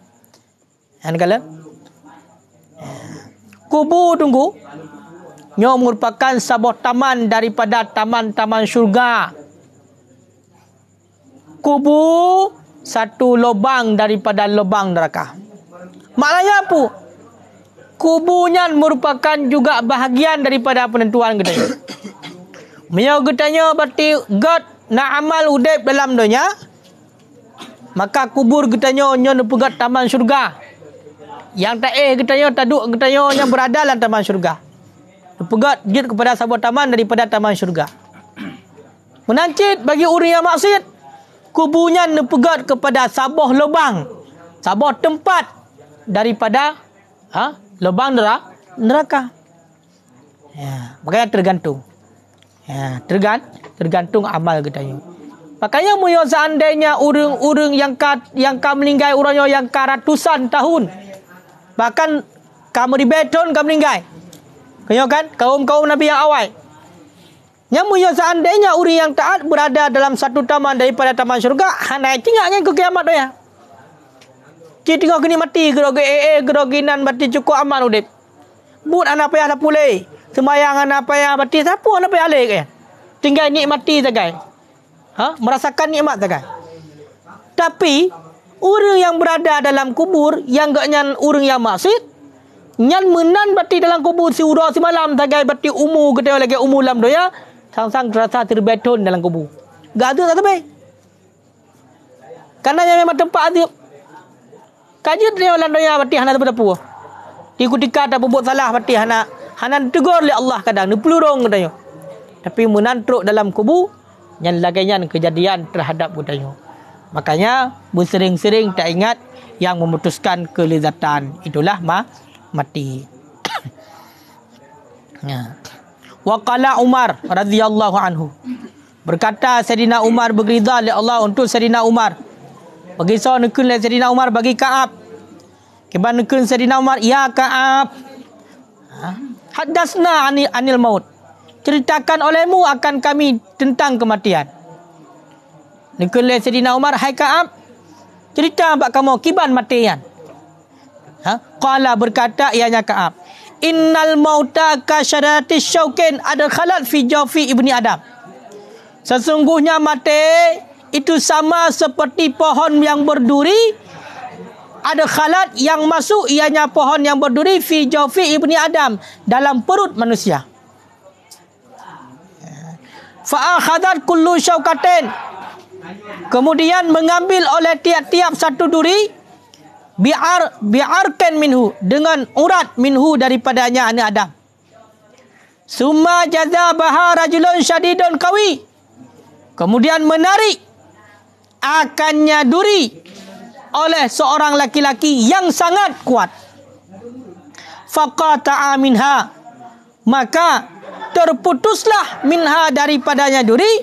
[SPEAKER 1] Yang kala kubur tunggu nyo merupakan sebuah taman daripada taman-taman syurga. Kubur satu lubang daripada lubang neraka. Maknanya apa? Kubunya merupakan juga bahagian daripada penentuan kita. Menyo getanya berarti God nak amal udep dalam dunia. Maka kubur getanya nyo nepegat taman syurga. Yang tak getanya taduk getanya yang berada dalam taman syurga. Nepegat jid kepada sebuah taman daripada taman syurga. Menancit bagi orang yang maksiat. Kubunya nepegat kepada sebuah lubang. Sebuah tempat daripada lubang neraka. Ya, makanya tergantung. Ya, tergantung amal kita. Makanya muyo seandainya urang yang meninggal urangnya yang ratusan tahun. Bahkan kamu di beton kamu meninggal. Kaya kan kaum Nabi yang awal. Yang muyo seandainya orang yang taat berada dalam satu taman daripada taman syurga, hana tinggalnya ke kiamat doya. Kita tengok kini mati gerogi geroginan mati cukup aman udip. But anak payah dah pulih. Sembayang anak payah mati. Siapa anak payah alik kan? Tinggal nikmati sagai. Merasakan nikmat sagai. Tapi orang yang berada dalam kubur yang gak nyan orang yang maksud, nyan menan bati dalam kubur si ura si malam sagai bati umur kita lagi umur lam doya, sang-sang terasa terbeton dalam kubur. Gak ada tak sampai. Karena yang memang tempat ada. Kajut dia lam doya bati hana berdapu. Di ketika tak berbuat salah bati hana tegur oleh Allah kadang ni pelurung katanya. Tapi menantruk dalam kubur yang lagainya kejadian terhadap katanya. Makanya bersering-sering tak ingat yang memutuskan kelezatan. Itulah mati. Wa qala Umar radhiyallahu anhu. Berkata Sayyidina Umar berridha oleh Allah untuk Sayyidina Umar. Bagi so nekun Sayyidina Umar bagi Ka'ab. Kiban nekun Sayyidina Umar, ya Ka'ab. Hadasna anil maut. Ceritakan olehmu akan kami tentang kematian. Nekun Sayyidina Umar, hai Ka'ab, cerita abak kamu kiban matian. Qala berkata ianya Ka'ab, innal mauta kasyarati syaukin adkhalat fi jawfi ibni Adam. Sesungguhnya mati itu sama seperti pohon yang berduri, adkhalat yang masuk ianya pohon yang berduri fi jawfi ibni Adam, dalam perut manusia. Fa akhadat kullu syaukatin, kemudian mengambil oleh tiap-tiap satu duri bi'arkan minhu, dengan urat minhu daripadanya anak Adam. Summa jazabaha rajulun syadidun qawi, kemudian menarik akannya duri oleh seorang laki-laki yang sangat kuat. Faqata'a minha, maka terputuslah minha daripadanya duri,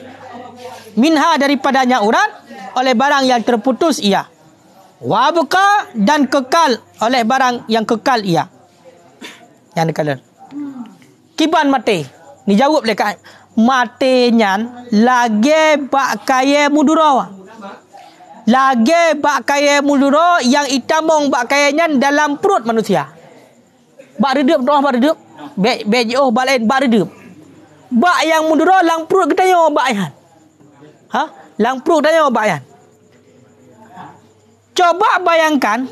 [SPEAKER 1] minha daripadanya urat, oleh barang yang terputus ia. Wabqa, dan kekal oleh barang yang kekal ia. Yang dikala kiban mati ni jawab le kat mati nyan lagi bak kaya mudura, lagi bak kaya mudura yang itamong bak kaya nyan dalam perut manusia. Bak redup doh, bak redup bek oh bak lain bak redup. Bak yang mudura lang perut kita yo bak yan. Lang perut kita yo bak yan. Coba bayangkan,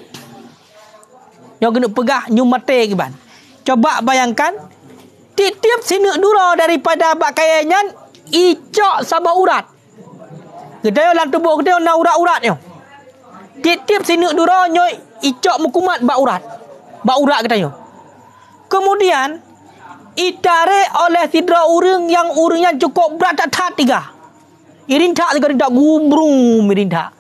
[SPEAKER 1] yang kena pegah nyu mati kiban. Coba bayangkan, tiap sinuk dura daripada bak kayanya icok sabah urat. Kita yo dalam tubuh kita nak urat-urat yo. Tiap sinuk dura nyo icok mukumat bak urat. Bak urat kita yo. Kemudian itarik oleh sidra urang yang urangnya cukup berat tak tiga. Irintak gubrum irintak.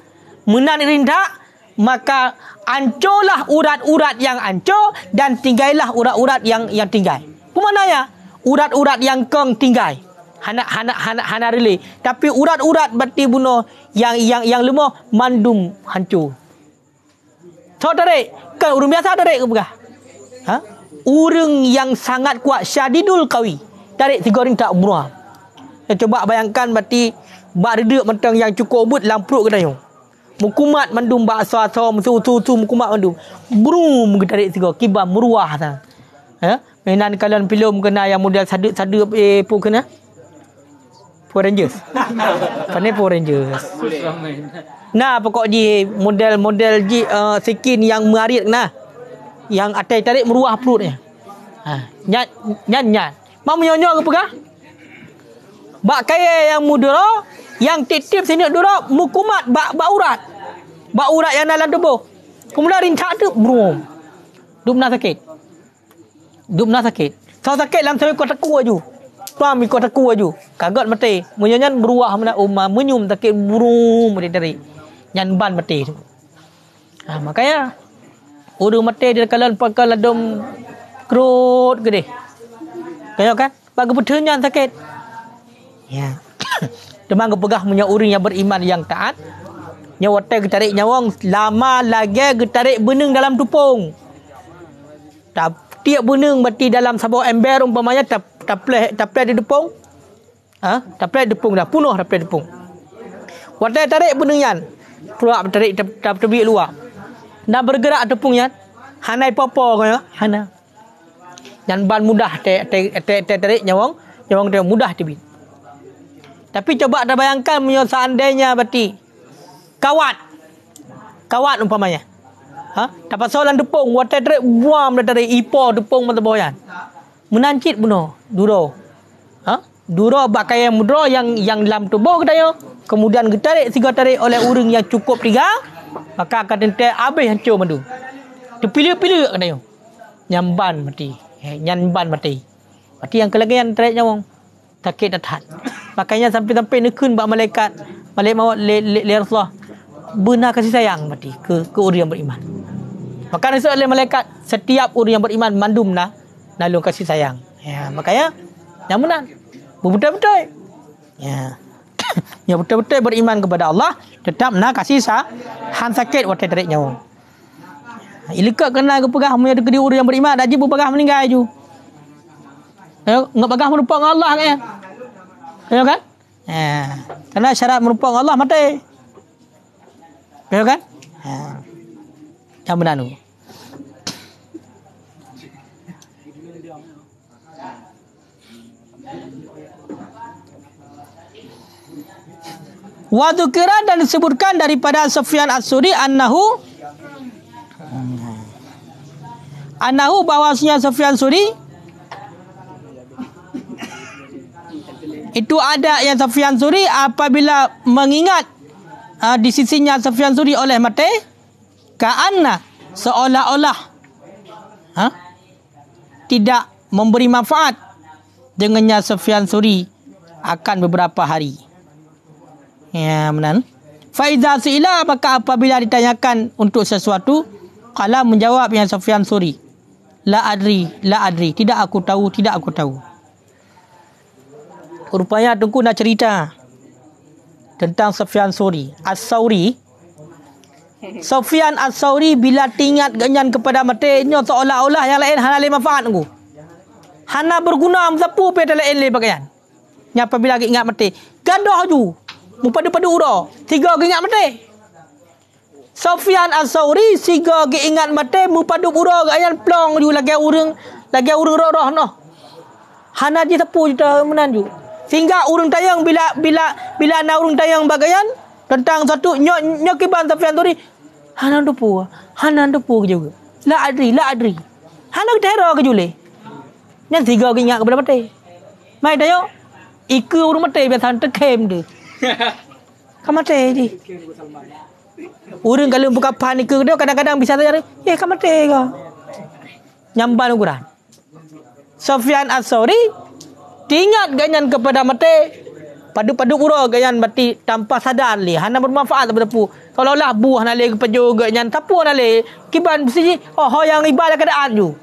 [SPEAKER 1] Menan irintak, maka ancolah urat-urat yang anco dan tinggailah urat-urat yang tinggai. Pemananya urat-urat yang keng tinggai. Hana rele. Tapi urat-urat berarti bunuh yang lemah mandum hancur. So tarik, kan urang biasa tarik ke begah? Urang yang sangat kuat syadidul qawi. Tarik 3 ring tak bunuh. Coba bayangkan berarti bak redek mentang yang cukup but lampruk ke dayu. Mukumat mandum bakso musu mukumat mandum. Brum tarik 3 kibar meruah sana. Mainan kalian film kena yang model sadu pun kena. Power Rangers. Pandai Power Rangers. Nah, pokok di model skin yang menarik nah. Yang atai tarik meruah perutnya. Nyat. Mau menyonyo ke pegah? Bak kaya yang mudara, yang titip sini dura mukumat bak urat. Bak urat yang dalam tubuh. Kemudian rincak tu brum. Dupna sakit. So sakit dalam sampai kau teku aju. Tuam kau teku aju. Kagot mati. Menyanyan beruah mana menyum sakit brum dari. Nyan ban mati tu. Makanya orang mati dia kalau pakai ladom kerut gede. Kayak kan? Bagi betul sakit. Ya. Demang kepegah punya orang yang beriman yang taat. Nyawa getarik nyawang lama lagi getarik beneng dalam tupung. Tiap beneng berarti dalam sebuah ember umpamanya tapleh di tupung. Tapleh tupung dah penuh tapleh tupung. Watai tarik benengnya. Keluar tarik terbik luar. Nak bergerak tupungnya. Hanai popo kaya hana. Yang ban mudah tarik nyawang dia mudah tibin. Tapi coba anda bayangkan seandainya berarti kawat umpamanya. Dapat soalan depung, water tarik buam dari ipo depung mata boyan. Menancit buno, duro. Duro bakai yang mudro yang dalam tubuh kita kemudian tarik oleh orang yang cukup 3, maka akan tentu habis hancur madu. Terpilih-pilih kena nyamban mati. Nyamban mati. Mati yang kelegian tarik nyawang. Sakit datang. Makanya sampai nekun bak malaikat maut li Rasulullah. Benar kasih sayang mati ke orang yang beriman. Maka disebut oleh malaikat setiap orang yang beriman mandum nalung kasih sayang. Ya, makanya yang benar. Betul-betul. Ya. Yang betul-betul beriman kepada Allah tetap nak kasih han sakit waktu tarik nyawa. Ilika kena ke pegah punya kediri orang yang beriman dah jibu pegah meninggal ju. Enggak pegah merupa dengan Allah kan. Ya kan? Karena syarat merupa dengan Allah mati. Ya kan? Yang benar tu. Wa dzukira dan disebutkan daripada Sufyan Ats-Tsauri annahu bahwasanya Sufyan Ats-Tsauri itu ada yang Sufyan Ats-Tsauri apabila mengingat di sisinya Sufyan Ats-Tsauri oleh mati ka'anna seolah-olah tidak memberi manfaat dengannya Sufyan Ats-Tsauri akan beberapa hari. Ya, benar. Faiza su'ila, maka apabila ditanyakan untuk sesuatu, qala menjawab yang Sufyan Ats-Tsauri, la adri, tidak aku tahu. Rupanya Tengku nak cerita tentang Sufyan Ats-Tsauri. Sufyan Ats-Tsauri bila tingkat ganyan kepada matinya seolah-olah yang lain hana le manfaat aku. Hana berguna sapu pe lain le pakaian. Nya apabila ingat mati, gadah ju. Pada ura 3 ingat mati. Sufyan Ats-Tsauri 3 ingat mati pada ura gayan plong ju lagi urang roh noh. Hana je tepu je menan ju. Sehingga urang tayang bila na urang tayang bagayan tentang satu nyok kiban Sufyan Ats-Tsauri hana depu juga. La adri. Hana teror ke jule. Nyan 3 ingat kepada mati. Mai tayo iku urang mati biasa terkem tu. Kamate je. Orang kalau buka panik ke dia kadang-kadang bisa saja. Kamate ke. Nyamban ukuran. Sufyan Ats-Tsauri ingat ganyan kepada mati. Padu-padu ura ganyan mati tanpa sadar li. Hana bermanfaat pada pu. Kalau lah buah nak le kepejo ganyan tapu nak le. Kiban mesti yang ibadah keadaan ju.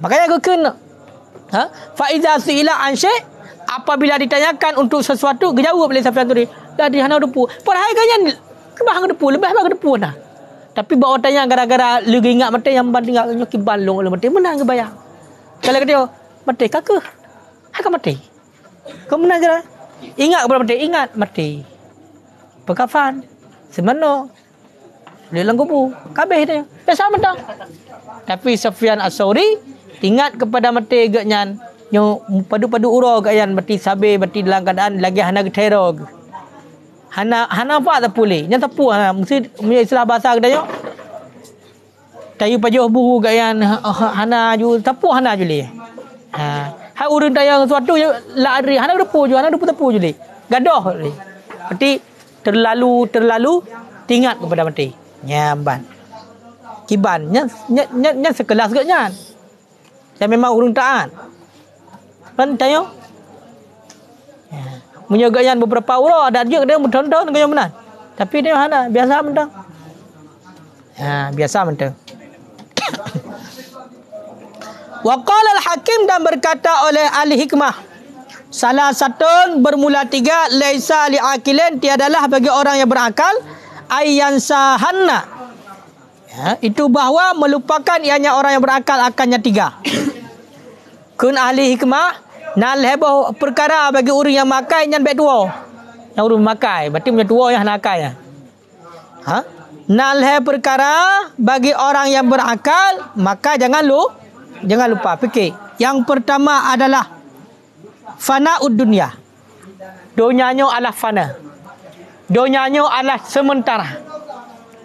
[SPEAKER 1] Makanya aku kena. Fa iza su'ila an syai' apabila ditanyakan untuk sesuatu jawab oleh Sufyan Ats-Tsauri dari hana depu padahal ganyan kebah depu lebih bang depu dah tapi bawa tanya gara-gara lagi ingat mati yang banding ingat kibalong oleh mati menang ke bayang kalau dia mati kakak hak mati kau menang gara ingat kepada mati ingat mati bekafan semano lelang kubu kabeh dia sama dah tapi Sufyan Ats-Tsauri ingat kepada mati ganyan yang padu-padu ura gayan berarti sabe berarti dalam keadaan lagi hana teror. Hana apa tak boleh. Yang tepu mesti istilah bahasa kedaya. Tayu pajuh buru gayan hana ju tepu hana ju le. Hai urang tayang sesuatu la adri hana depu ju hana depu ju le. Gadoh le. Berarti terlalu ingat kepada mati. Nyamban. Kiban nya sekelas gaknya. Saya memang urang taat. Kan tayo. Menyagayan beberapa ura ada juga dia bertonton dengan benar. Tapi dia hana biasa mentang. Biasa mentang. Wa qala al-hakim dan berkata oleh ahli hikmah. Salah satu bermula 3 laisa li'aqilin tiadalah bagi orang yang berakal ayyan sahanna. Itu bahawa melupakan ianya orang yang berakal akannya 3. Kun ahli hikmah nal heboh perkara bagi orang yang makai nyan baik dua. Yang orang makai berarti punya dua yang nakai ya. Nal he perkara bagi orang yang berakal maka jangan Jangan lupa fikir. Yang pertama adalah fana'ud dunia. Dunianya adalah fana. Dunianya adalah sementara.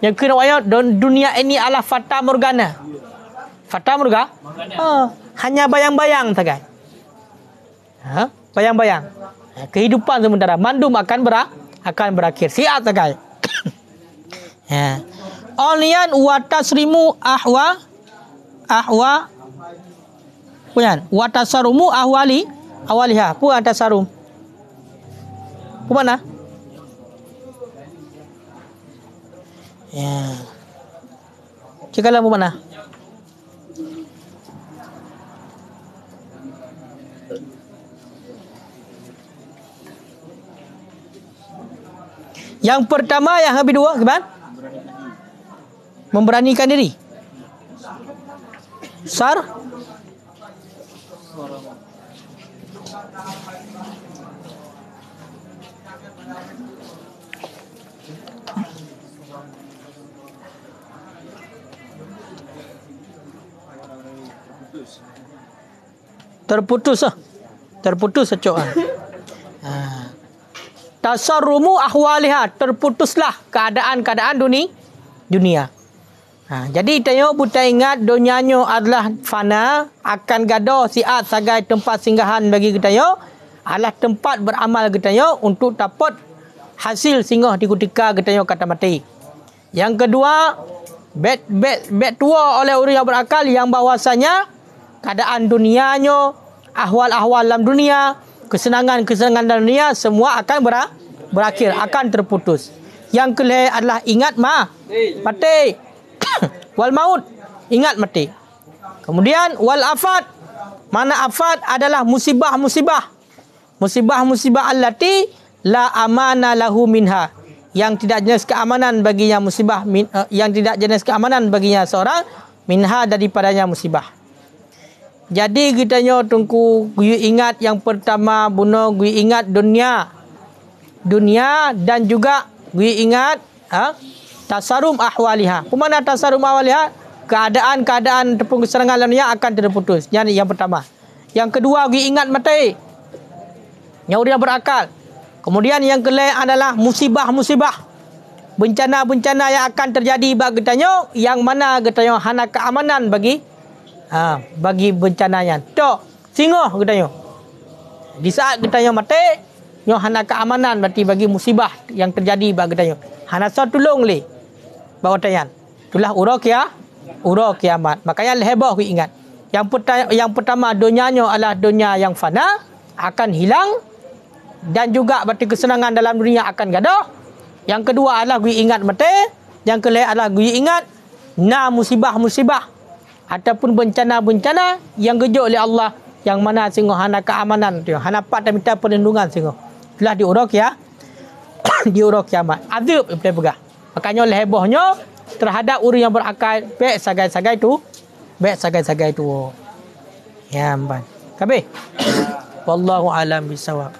[SPEAKER 1] Yang kedua, dunia ini adalah fata morgana. Fata morgana? Hanya bayang-bayang saja. Bayang-bayang. Kehidupan sementara. Mandum akan berakhir. Siat saja. Onian watasrimu punya watasarumu awaliha. Apa atasarum? Apa mana? Ya. Cikalah apa mana? Yang pertama, yang habis dua, gimana? Memberanikan diri. Terputus secok. Tasarrumu ahwaliha, terputuslah keadaan dunia. Jadi tayo buta ingat dunianya adalah fana, akan gadoh siat sebagai tempat singgahan bagi kita yo, adalah tempat beramal kita yo untuk dapat hasil singgah di ketika kita yo kata mati. Yang kedua, bet tua oleh orang yang berakal yang bahwasanya keadaan dunianya, ahwal-ahwal dalam dunia, kesenangan-kesenangan dalam dunia semua akan berakhir, akan terputus. Yang kelima adalah ingat mati. Wal maut, ingat mati. Kemudian wal afat. Mana afat adalah musibah-musibah. Musibah-musibah allati la amana lahu minha. Yang tidak jelas keamanan baginya musibah, yang tidak jelas keamanan baginya seorang minha daripadanya musibah. Jadi kita tunggu ingat yang pertama bunuh ingat dunia dan juga ingat tasarum ahwaliha. Kemana tasarum ahwaliha? Keadaan tepung serangan dunia akan terputus. Yang pertama. Yang kedua ingat mati. Yang dia berakal. Kemudian yang kelima adalah musibah-musibah. Bencana-bencana yang akan terjadi bagi kita yang mana kita hana keamanan bagi bencananya. Tok, singoh kita di saat kita mati, hana keamanan berarti bagi musibah yang terjadi bagi kita. Hana so tolong le bawa tayan. Itulah urok kiamat. Makanya heboh ingat. Yang pertama dunianya adalah dunia yang fana, akan hilang, dan juga berarti kesenangan dalam dunia akan gaduh. Yang kedua adalah ingat mati. Yang kelima adalah ingat musibah-musibah ataupun bencana-bencana yang gejok oleh Allah, yang mana singgo hana keamanan tu, hana pat dan minta perlindungan singgo. Telah diurok diurok kiamat. Azab boleh pegah. Makanya hebohnya terhadap orang yang berakal, baik sagai-sagai tu. Ya, amban. Kabeh. Wallahu alam bisawab.